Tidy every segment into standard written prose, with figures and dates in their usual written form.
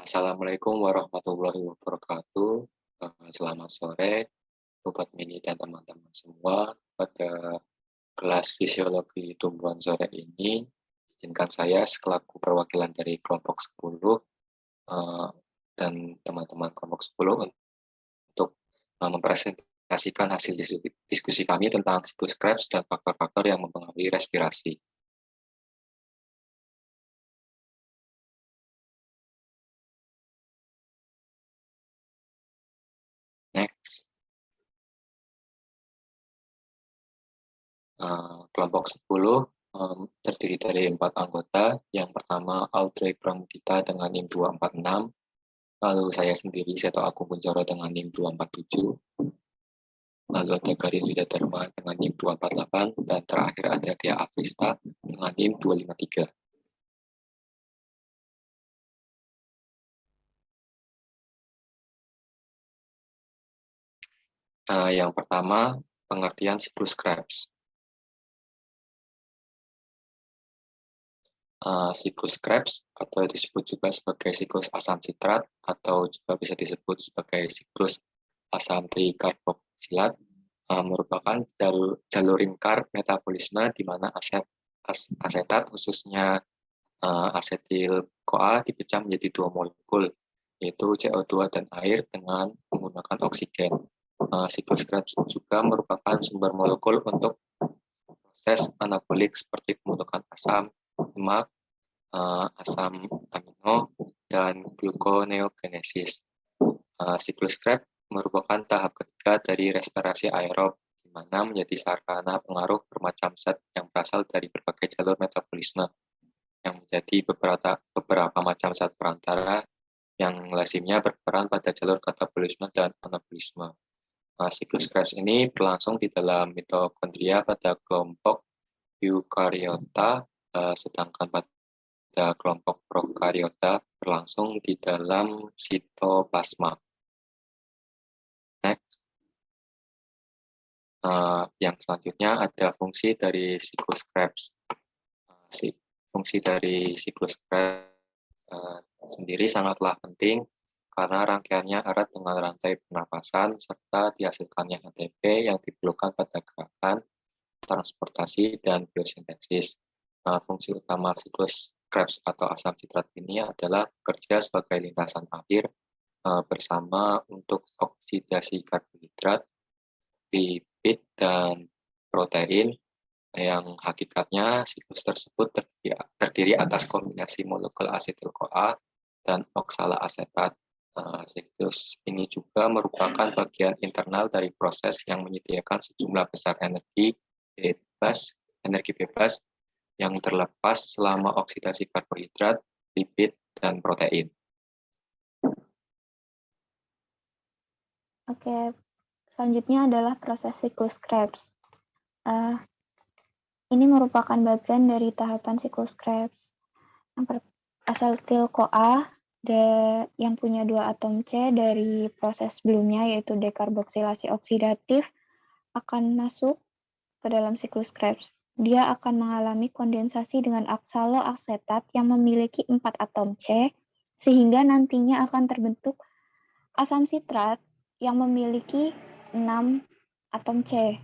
Assalamualaikum warahmatullahi wabarakatuh. Selamat sore, Sobat Mini dan teman-teman semua. Pada kelas fisiologi tumbuhan sore ini, izinkan saya selaku perwakilan dari kelompok 10 dan teman-teman kelompok 10 untuk mempresentasikan hasil diskusi kami tentang siklus Krebs dan faktor-faktor yang mempengaruhi respirasi. Next. Kelompok 10 terdiri dari 4 anggota. Yang pertama Audrey Pramudita dengan NIM 246, lalu saya sendiri Seto Agung Kunchoro dengan NIM 247, lalu ada Garin Widyadharma dengan NIM 248, dan terakhir ada Tia Afrista dengan NIM 253. Yang pertama, pengertian siklus Krebs. Siklus Krebs atau disebut juga sebagai siklus asam sitrat atau juga bisa disebut sebagai siklus asam trikarboksilat merupakan jalur lingkar metabolisme di mana asetat khususnya asetil-CoA dipecah menjadi 2 molekul, yaitu CO2 dan air dengan menggunakan oksigen. Siklus Krebs juga merupakan sumber molekul untuk proses anabolik seperti pembentukan asam lemak, asam amino, dan gluconeogenesis. Siklus Krebs merupakan tahap ketiga dari respirasi aerob, di mana menjadi sarana pengaruh bermacam zat yang berasal dari berbagai jalur metabolisme, yang menjadi beberapa macam zat perantara yang lazimnya berperan pada jalur katabolisme dan anabolisme. Siklus Krebs ini berlangsung di dalam mitokondria pada kelompok eukariota, sedangkan pada kelompok prokariota berlangsung di dalam sitoplasma. Next. Yang selanjutnya ada fungsi dari siklus Krebs. Fungsi dari siklus Krebs sendiri sangatlah penting karena rangkaiannya erat dengan rantai pernapasan serta dihasilkannya ATP yang diperlukan pada gerakan, transportasi, dan biosintesis. Fungsi utama siklus Krebs atau asam sitrat ini adalah bekerja sebagai lintasan akhir bersama untuk oksidasi karbohidrat, lipid, dan protein, yang hakikatnya siklus tersebut terdiri atas kombinasi molekul asetil-CoA dan oksala-asetat. Siklus ini juga merupakan bagian internal dari proses yang menyediakan sejumlah besar energi bebas yang terlepas selama oksidasi karbohidrat, lipid, dan protein. Oke, selanjutnya adalah proses siklus Krebs. Ini merupakan bagian dari tahapan siklus Krebs. Asetil-CoA yang punya 2 atom C dari proses sebelumnya yaitu dekarboksilasi oksidatif akan masuk ke dalam siklus Krebs. Dia akan mengalami kondensasi dengan oksaloasetat yang memiliki 4 atom C sehingga nantinya akan terbentuk asam sitrat yang memiliki 6 atom C.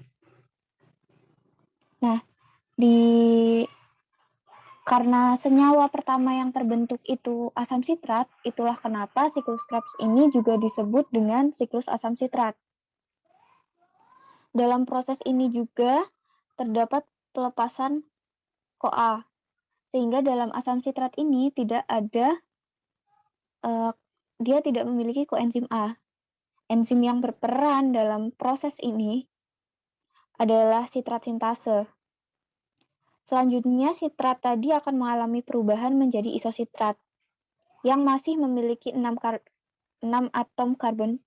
Nah, karena senyawa pertama yang terbentuk itu asam sitrat, itulah kenapa siklus Krebs ini juga disebut dengan siklus asam sitrat. Dalam proses ini juga terdapat pelepasan CoA, sehingga dalam asam sitrat ini dia tidak memiliki koenzim A. Enzim yang berperan dalam proses ini adalah sitrat sintase. Selanjutnya, sitrat tadi akan mengalami perubahan menjadi isositrat yang masih memiliki 6 atom karbon,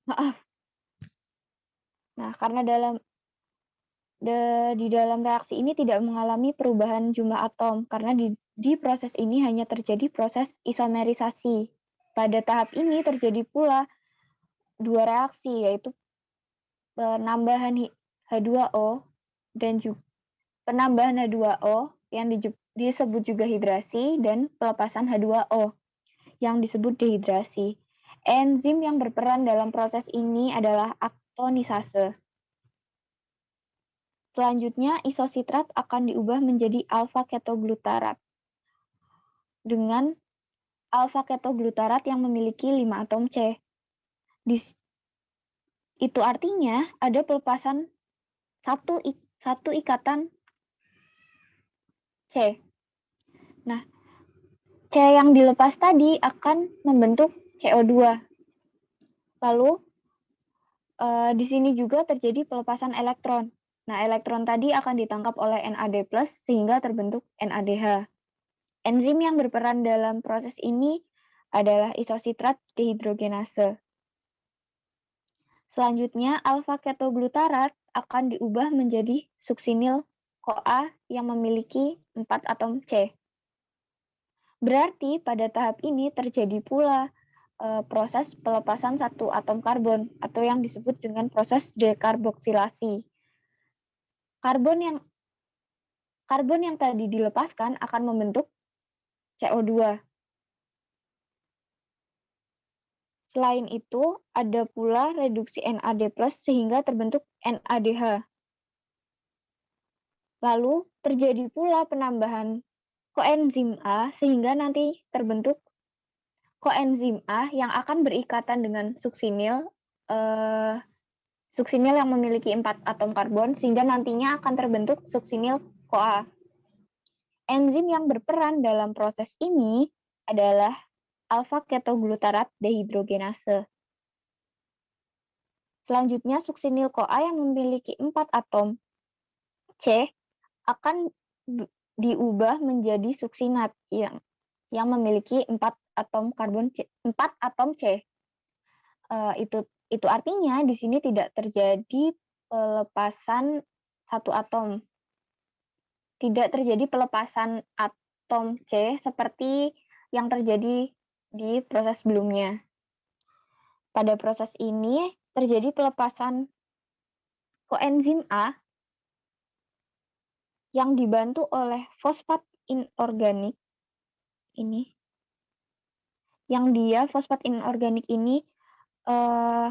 maaf. Nah, karena di dalam reaksi ini tidak mengalami perubahan jumlah atom karena di proses ini hanya terjadi proses isomerisasi. Pada tahap ini terjadi pula 2 reaksi, yaitu penambahan H2O dan juga penambahan H2O yang disebut juga hidrasi, dan pelepasan H2O yang disebut dehidrasi. Enzim yang berperan dalam proses ini adalah aktonisase. Selanjutnya, isositrat akan diubah menjadi alfa-ketoglutarat dengan alfa-ketoglutarat yang memiliki 5 atom C. Itu artinya ada pelepasan satu ikatan C. Nah, C yang dilepas tadi akan membentuk CO2. Lalu, di sini juga terjadi pelepasan elektron. Nah, elektron tadi akan ditangkap oleh NAD+, sehingga terbentuk NADH. Enzim yang berperan dalam proses ini adalah isositrat dehidrogenase. Selanjutnya, alfa-ketoglutarat akan diubah menjadi suksinil CoA yang memiliki 4 atom C. Berarti pada tahap ini terjadi pula proses pelepasan satu atom karbon atau yang disebut dengan proses dekarboksilasi. Karbon yang tadi dilepaskan akan membentuk CO2. Selain itu, ada pula reduksi NAD+ sehingga terbentuk NADH. Lalu, terjadi pula penambahan koenzim A sehingga nanti terbentuk koenzim A yang akan berikatan dengan suksinil yang memiliki 4 atom karbon sehingga nantinya akan terbentuk suksinil CoA. Enzim yang berperan dalam proses ini adalah alfa-ketoglutarat dehidrogenase. Selanjutnya, suksinil CoA yang memiliki 4 atom C akan diubah menjadi suksinat yang memiliki 4 atom karbon C, 4 atom C. Itu artinya di sini tidak terjadi pelepasan satu atom. Tidak terjadi pelepasan atom C seperti yang terjadi di proses sebelumnya. Pada proses ini terjadi pelepasan koenzim A yang dibantu oleh fosfat inorganik ini. Fosfat inorganik ini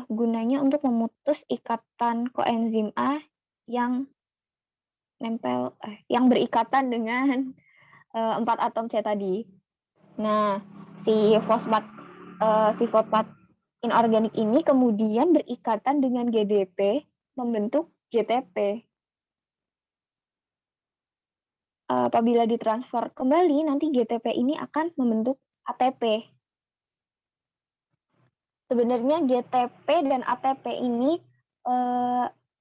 gunanya untuk memutus ikatan koenzim A yang berikatan dengan 4 atom C tadi. Nah, si fosfat inorganik ini kemudian berikatan dengan GDP membentuk GTP. Apabila ditransfer kembali, nanti GTP ini akan membentuk ATP. Sebenarnya GTP dan ATP ini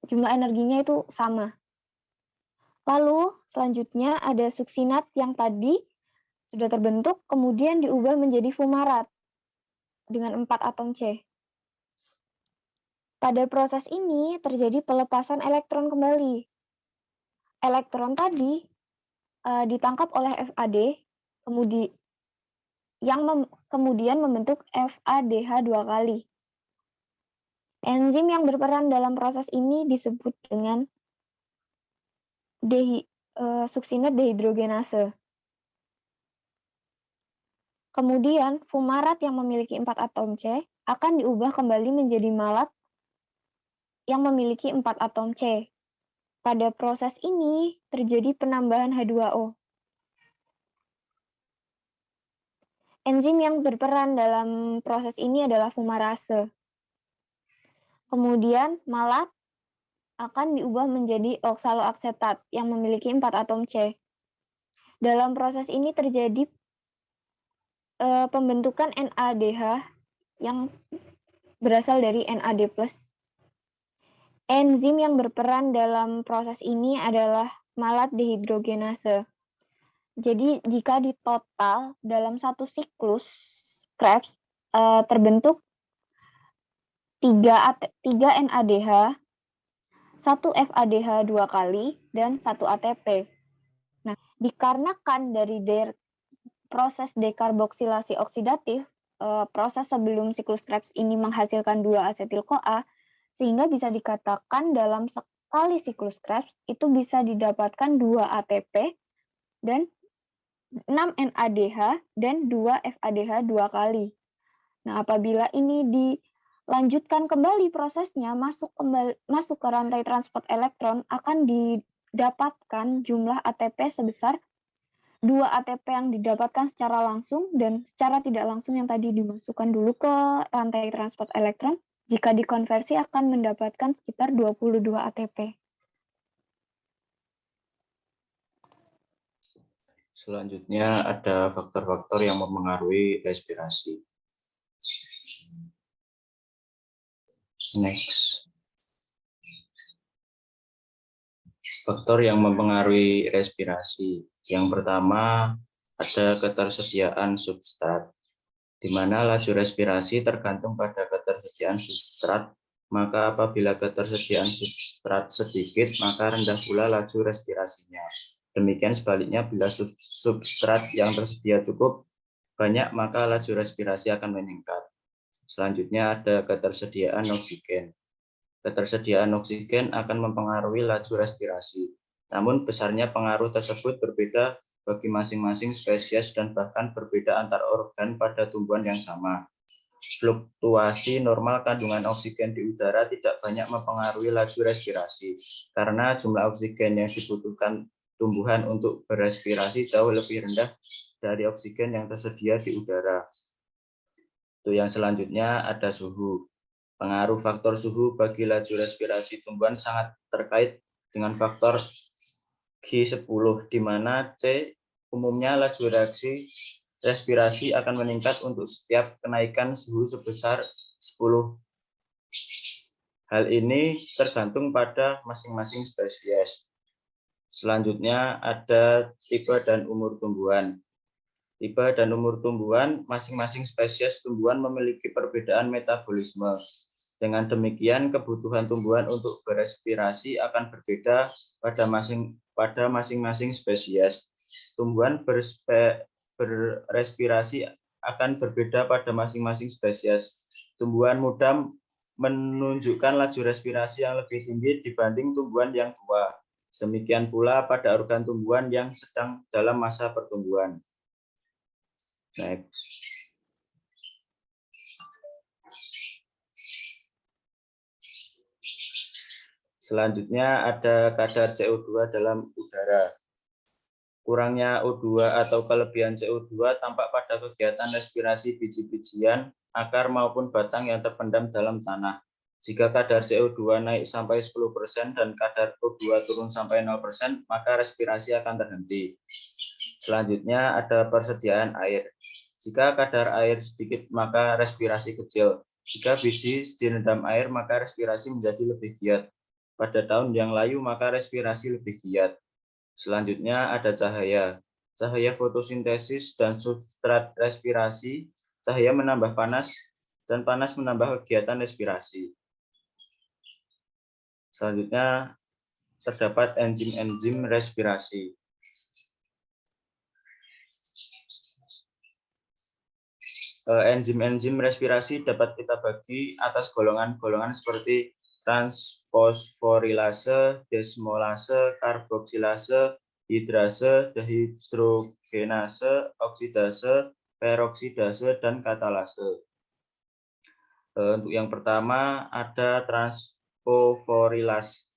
jumlah energinya itu sama. Lalu selanjutnya ada suksinat yang tadi sudah terbentuk, kemudian diubah menjadi fumarat dengan 4 atom C. Pada proses ini terjadi pelepasan elektron kembali. Elektron tadi ditangkap oleh FAD, kemudian membentuk FADH 2 kali. Enzim yang berperan dalam proses ini disebut dengan suksinat dehidrogenase. Kemudian, fumarat yang memiliki 4 atom C akan diubah kembali menjadi malat yang memiliki 4 atom C. Pada proses ini terjadi penambahan H2O. Enzim yang berperan dalam proses ini adalah fumarase. Kemudian, malat akan diubah menjadi oksaloaksetat yang memiliki 4 atom C. Dalam proses ini terjadi pembentukan NADH yang berasal dari NAD+. Enzim yang berperan dalam proses ini adalah malat dehidrogenase. Jadi jika ditotal dalam satu siklus Krebs terbentuk 3 NADH, 1 FADH 2 kali, dan 1 ATP. Nah, dikarenakan dari proses dekarboksilasi oksidatif, proses sebelum siklus Krebs ini menghasilkan 2 asetil-CoA, sehingga bisa dikatakan dalam sekali siklus Krebs itu bisa didapatkan 2 ATP dan 6 NADH dan 2 FADH 2 kali. Nah, apabila ini dilanjutkan kembali prosesnya masuk ke rantai transport elektron, akan didapatkan jumlah ATP sebesar 2 ATP yang didapatkan secara langsung dan secara tidak langsung yang tadi dimasukkan dulu ke rantai transport elektron. Jika dikonversi akan mendapatkan sekitar 22 ATP. Selanjutnya ada faktor-faktor yang mempengaruhi respirasi. Next. Faktor yang mempengaruhi respirasi. Yang pertama ada ketersediaan substrat, di mana laju respirasi tergantung pada ketersediaan substrat. Maka apabila ketersediaan substrat sedikit, maka rendah pula laju respirasinya. Demikian sebaliknya, bila substrat yang tersedia cukup banyak, maka laju respirasi akan meningkat. Selanjutnya ada ketersediaan oksigen. Ketersediaan oksigen akan mempengaruhi laju respirasi. Namun besarnya pengaruh tersebut berbeda bagi masing-masing spesies dan bahkan berbeda antar organ pada tumbuhan yang sama. Fluktuasi normal kandungan oksigen di udara tidak banyak mempengaruhi laju respirasi, karena jumlah oksigen yang dibutuhkan tumbuhan untuk berrespirasi jauh lebih rendah dari oksigen yang tersedia di udara. Itu yang selanjutnya ada suhu. Pengaruh faktor suhu bagi laju respirasi tumbuhan sangat terkait dengan faktor G10, di mana C umumnya laju reaksi respirasi akan meningkat untuk setiap kenaikan suhu sebesar 10. Hal ini tergantung pada masing-masing spesies. Selanjutnya ada tipe dan umur tumbuhan. Tipe dan umur tumbuhan, masing-masing spesies tumbuhan memiliki perbedaan metabolisme. Dengan demikian, kebutuhan tumbuhan untuk berrespirasi akan berbeda pada masing-masing spesies. Tumbuhan berrespirasi akan berbeda pada masing-masing spesies. Tumbuhan muda menunjukkan laju respirasi yang lebih tinggi dibanding tumbuhan yang tua. Demikian pula pada organ tumbuhan yang sedang dalam masa pertumbuhan. Next. Selanjutnya ada kadar CO2 dalam udara. Kurangnya O2 atau kelebihan CO2 tampak pada kegiatan respirasi biji-bijian, akar maupun batang yang terpendam dalam tanah. Jika kadar CO2 naik sampai 10% dan kadar O2 turun sampai 0%, maka respirasi akan terhenti. Selanjutnya ada persediaan air. Jika kadar air sedikit, maka respirasi kecil. Jika biji direndam air, maka respirasi menjadi lebih giat. Pada tahun yang layu, maka respirasi lebih giat. Selanjutnya ada cahaya. Cahaya fotosintesis dan substrat respirasi. Cahaya menambah panas dan panas menambah kegiatan respirasi. Selanjutnya terdapat enzim-enzim respirasi. Enzim-enzim respirasi dapat kita bagi atas golongan-golongan seperti transfosforilase, desmolase, karboksilase, hidrase, dehidrogenase, oksidase, peroksidase, dan katalase. Untuk yang pertama ada transfoforilase.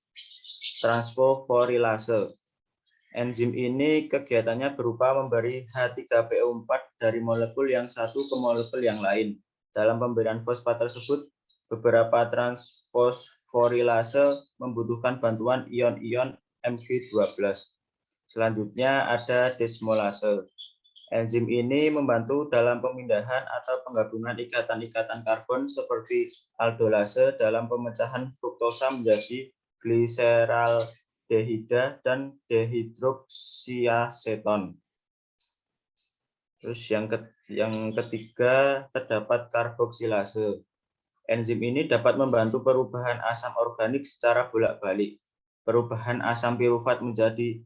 Enzim ini kegiatannya berupa memberi H3PO4 dari molekul yang satu ke molekul yang lain. Dalam pemberian fosfat tersebut, beberapa transfosforilase membutuhkan bantuan ion-ion Mg12. Selanjutnya ada desmolase. Enzim ini membantu dalam pemindahan atau penggabungan ikatan-ikatan karbon seperti aldolase dalam pemecahan fruktosa menjadi gliseraldehida dan dehidroksiaseton. Terus yang ketiga terdapat karboksilase. Enzim ini dapat membantu perubahan asam organik secara bolak-balik. Perubahan asam pirufat menjadi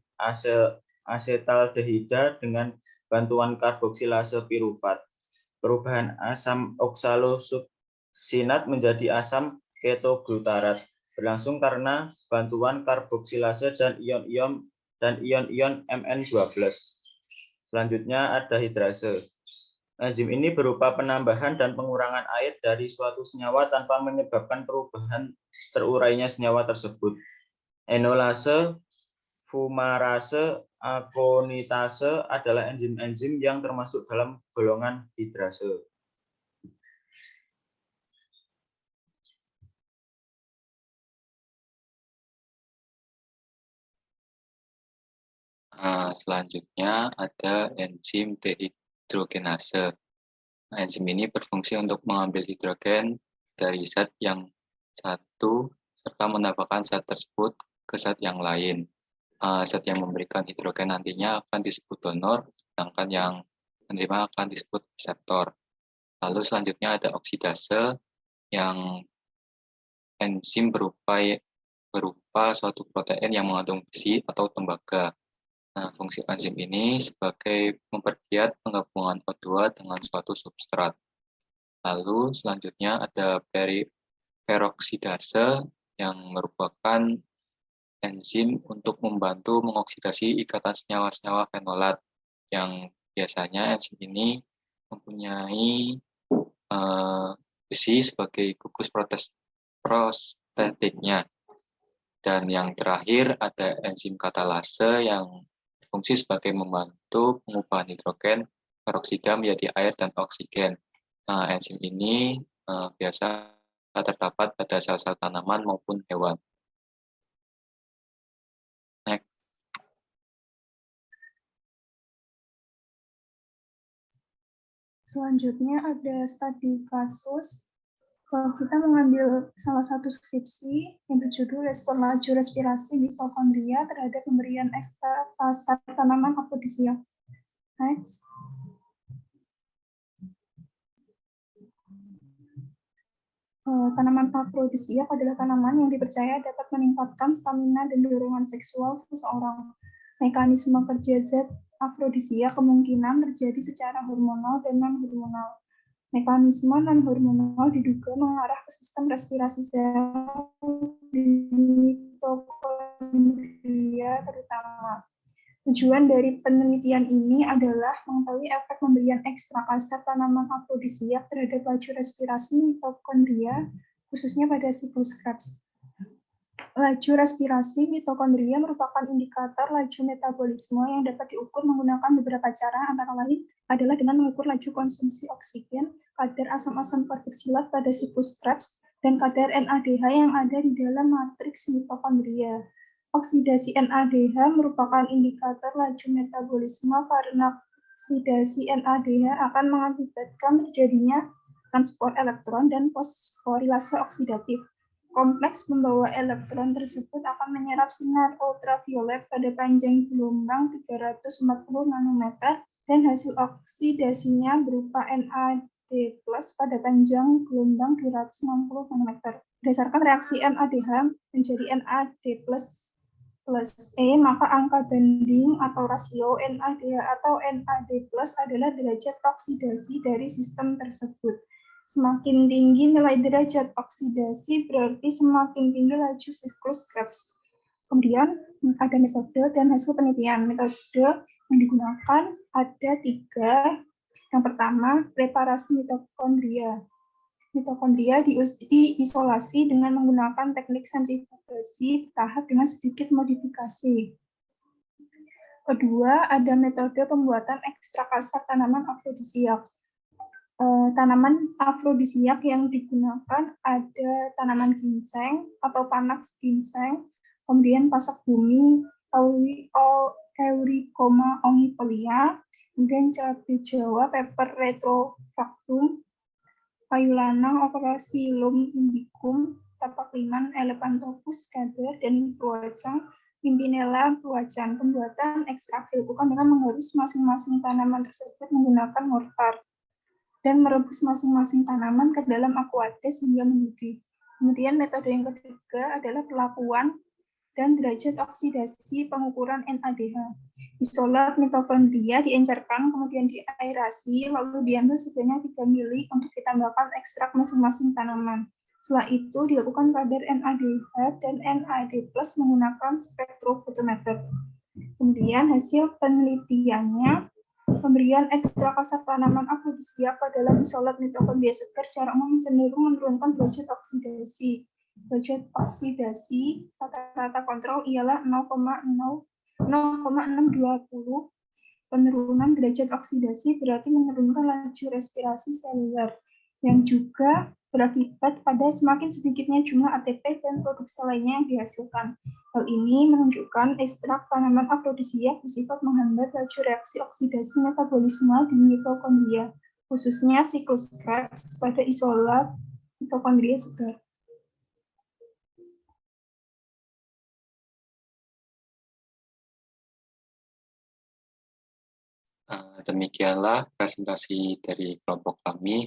asetaldehida dengan bantuan karboksilase pirufat. Perubahan asam oksalosuksinat menjadi asam ketoglutarat berlangsung karena bantuan karboksilase dan ion-ion Mn12. Selanjutnya ada hidrase. Enzim ini berupa penambahan dan pengurangan air dari suatu senyawa tanpa menyebabkan perubahan terurainya senyawa tersebut. Enolase, fumarase, akonitase adalah enzim-enzim yang termasuk dalam golongan hidrase. Selanjutnya ada enzim dehidrogenase. Enzim ini berfungsi untuk mengambil hidrogen dari zat yang satu serta menambahkan zat tersebut ke zat yang lain. Zat yang memberikan hidrogen nantinya akan disebut donor, sedangkan yang menerima akan disebut reseptor. Lalu selanjutnya ada oksidase, yang enzim berupa suatu protein yang mengandung besi atau tembaga. Nah, fungsi enzim ini sebagai mempergiat penggabungan O2 dengan suatu substrat. Lalu selanjutnya ada peroksidase yang merupakan enzim untuk membantu mengoksidasi ikatan senyawa-senyawa fenolat, yang biasanya enzim ini mempunyai besi sebagai gugus prostetiknya. Dan yang terakhir ada enzim katalase yang berfungsi sebagai membantu pengubahan hidrogen peroksida menjadi air dan oksigen. Nah, enzim ini biasa terdapat pada sel-sel tanaman maupun hewan. Next. Selanjutnya ada studi kasus. Kalau kita mengambil salah satu skripsi yang berjudul respon laju respirasi mitokondria terhadap pemberian ekstrak kasar tanaman afrodisia. Next. Tanaman afrodisia adalah tanaman yang dipercaya dapat meningkatkan stamina dan dorongan seksual seseorang. Mekanisme kerja zat afrodisia kemungkinan terjadi secara hormonal dan non-hormonal. Mekanisme non-hormonal diduga mengarah ke sistem respirasi sel di mitokondria terutama. Tujuan dari penelitian ini adalah mengetahui efek pemberian ekstrak kasar tanaman afrodisiak terhadap laju respirasi mitokondria, khususnya pada siklus Krebs. Laju respirasi mitokondria merupakan indikator laju metabolisme yang dapat diukur menggunakan beberapa cara, antara lain adalah dengan mengukur laju konsumsi oksigen, kadar asam-asam karboksilat pada siklus Krebs, dan kadar NADH yang ada di dalam matriks mitokondria. Oksidasi NADH merupakan indikator laju metabolisme karena oksidasi NADH akan mengakibatkan terjadinya transport elektron dan fosforilase oksidatif. Kompleks pembawa elektron tersebut akan menyerap sinar ultraviolet pada panjang gelombang 340 nanometer dan hasil oksidasinya berupa NAD+ pada panjang gelombang 260 nanometer. Berdasarkan reaksi NADH menjadi NAD+ plus E, maka angka banding atau rasio NADH atau NAD+ adalah derajat oksidasi dari sistem tersebut. Semakin tinggi nilai derajat oksidasi, berarti semakin tinggi laju siklus Krebs. Kemudian ada metode dan hasil penelitian. Metode yang digunakan ada 3. Yang pertama, preparasi mitokondria. Mitokondria diisolasi dengan menggunakan teknik sentrifugasi tahap dengan sedikit modifikasi. Kedua, ada metode pembuatan ekstrak kasar tanaman afrodisiak. Tanaman afrodisiak yang digunakan ada tanaman ginseng atau panax ginseng, kemudian pasak bumi, Euricoma ongifolia, kemudian cabai Jawa, pepper retrofractum, kayu lanang, Operasilum indicum, tapak liman, Elephantophus caber, dan buacang, Pimpinella buacan. Pembuatan ekstrak dilakukan dengan mengharus masing-masing tanaman tersebut menggunakan mortar dan merebus masing-masing tanaman ke dalam aquades hingga mendidih. Kemudian metode yang ketiga adalah pelakuan dan derajat oksidasi pengukuran NADH. Isolat mitokondria diencerkan, kemudian diaerasi, lalu diambil sebanyak 3 mili untuk ditambahkan ekstrak masing-masing tanaman. Setelah itu dilakukan kadar NADH dan NAD+ menggunakan spektrofotometer. Kemudian hasil penelitiannya Pemberian ekstra kasar tanaman afrodisiak pada dalam isolat mitokondria segar secara umum cenderung menurunkan derajat oksidasi. Derajat oksidasi rata-rata kontrol ialah 0,620. Penurunan derajat oksidasi berarti menurunkan laju respirasi seluler, yang juga berakibat pada semakin sedikitnya jumlah ATP dan produksi lainnya yang dihasilkan. Hal ini menunjukkan ekstrak tanaman afrodisiak bersifat menghambat laju reaksi oksidasi metabolisme di mitokondria, khususnya siklus Krebs pada isolat mitokondria segar. Demikianlah presentasi dari kelompok kami.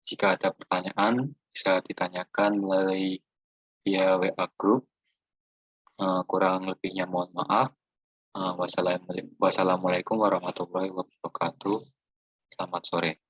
Jika ada pertanyaan, bisa ditanyakan melalui via WA Group. Kurang lebihnya mohon maaf. Wassalamualaikum warahmatullahi wabarakatuh. Selamat sore.